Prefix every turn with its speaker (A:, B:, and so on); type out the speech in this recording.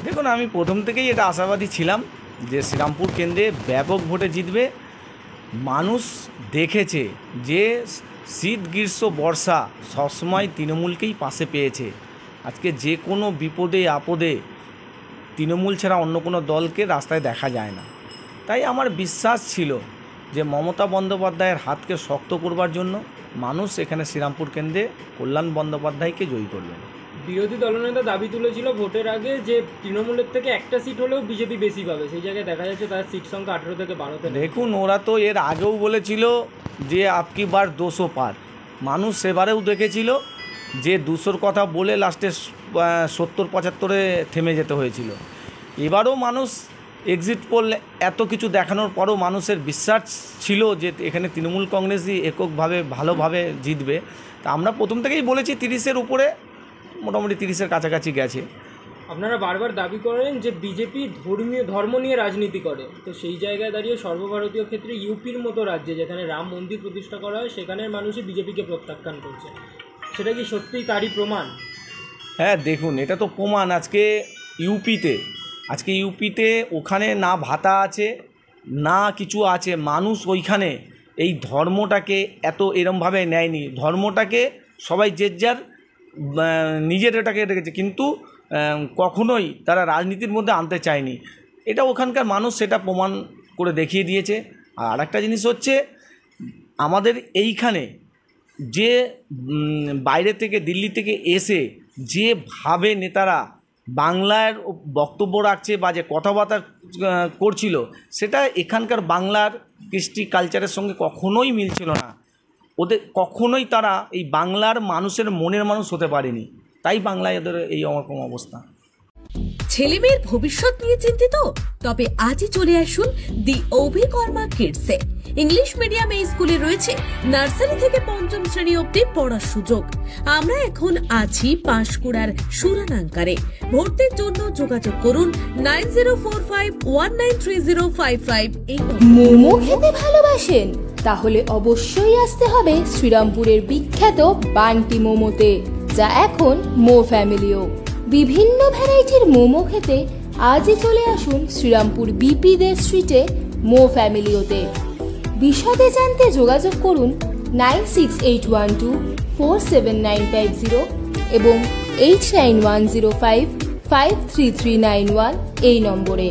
A: দেখুন, আমি প্রথম থেকেই এটা আশাবাদী ছিলাম যে শ্রীরামপুর কেন্দ্রে ব্যাপক ভোটে জিতবে। মানুষ দেখেছে যে শীত গ্রীষ্ম বর্ষা সবসময় তৃণমূলকেই পাশে পেয়েছে। আজকে যে কোনো বিপদে আপদে তৃণমূল ছাড়া অন্য কোনো দলকে রাস্তায় দেখা যায় না। তাই আমার বিশ্বাস ছিল যে মমতা বন্দ্যোপাধ্যায়ের হাতকে শক্ত করবার জন্য মানুষ এখানে শ্রীরামপুর কেন্দ্রে কল্যাণ বন্দ্যোপাধ্যায়কে জয়ী করবেন।
B: বিরোধী দলনেতা দাবি তুলেছিল ভোটের আগে যে তৃণমূলের থেকে একটা সিট হলেও বিজেপি বেশি পাবে, সেই জায়গায় দেখা যাচ্ছে তার সিট সংখ্যা 18 থেকে 12তে।
A: দেখুন, ওরা তো এর আগেও বলেছিল যে আপকি বার 200 পার। মানুষ সেবারেও দেখেছিল যে 200-র কথা বলে লাস্টে 70-75-এ থেমে যেতে হয়েছিল। এবারও মানুষ এক্সিট পোল এত কিছু দেখানোর পরও মানুষের বিশ্বাস ছিল যে এখানে তৃণমূল কংগ্রেসই এককভাবে ভালোভাবে জিতবে। তা আমরা প্রথম থেকেই বলেছি 30-এর উপরে, মোটামুটি 30-এর কাছাকাছি গেছে।
B: আপনারা বারবার দাবি করেন যে বিজেপি ধর্ম নিয়ে রাজনীতি করে, তো সেই জায়গায় দাঁড়িয়ে সর্বভারতীয় ক্ষেত্রে ইউপির মতো রাজ্যে যেখানে রাম মন্দির প্রতিষ্ঠা করা হয় সেখানের মানুষই বিজেপিকে প্রত্যাখ্যান করছে, সেটা কি সত্যিই তারই প্রমাণ?
A: হ্যাঁ, দেখুন, এটা তো প্রমাণ। আজকে ইউপিতে ওখানে না ভাতা আছে না কিছু আছে। মানুষ ওইখানে এই ধর্মটাকে এত এরমভাবে নেয়নি। ধর্মটাকে সবাই যে যার নিজের এটাকে রেখেছে, কিন্তু কখনোই তারা রাজনীতির মধ্যে আনতে চায়নি। এটা ওখানকার মানুষ সেটা প্রমাণ করে দেখিয়ে দিয়েছে। আর একটা জিনিস হচ্ছে, আমাদের এইখানে যে বাইরে থেকে দিল্লি থেকে এসে যেভাবে নেতারা বাংলার বক্তব্য রাখছে বা যে কথাবার্তা করছিল, সেটা এখানকার বাংলার কৃষ্টি কালচারের সঙ্গে কখনোই মিলছিল না। ওদের কখনোই তারা এই বাংলার মানুষের মনের মানুষ হতে পারেনি। তাই বাংলায় ওদের এই রকম অবস্থা।
C: ছেলেমেয়ের ভবিষ্যৎ নিয়ে চিন্তিত? তবে আজই চলে আসুন দি অভিকর্মা কিডসে। ইংলিশ মিডিয়াম এই স্কুলে রয়েছে নার্সারি থেকে 5ম শ্রেণী অবধি পড়ার সুযোগ। আমরা এখন আছি পাঁশকুড়ার সুরানাঙ্কারে। ভর্তির জন্য যোগাযোগ করুন 9045193055।
D: মোমো খেতে ভালোবাসেন? তাহলে অবশ্যই আসতে হবে শ্রীরামপুরের বিখ্যাত বান্টি মোমোতে, যা এখন মো ফ্যামিলিও। বিভিন্ন ভ্যারাইটির মোমো খেতে আজই চলে আসুন শ্রীরামপুর বিপি দে স্ট্রিটে মো ফ্যামিলিওতে। বিশদে জানতে যোগাযোগ করুন 9681247950 এবং 8910553391 এই নম্বরে।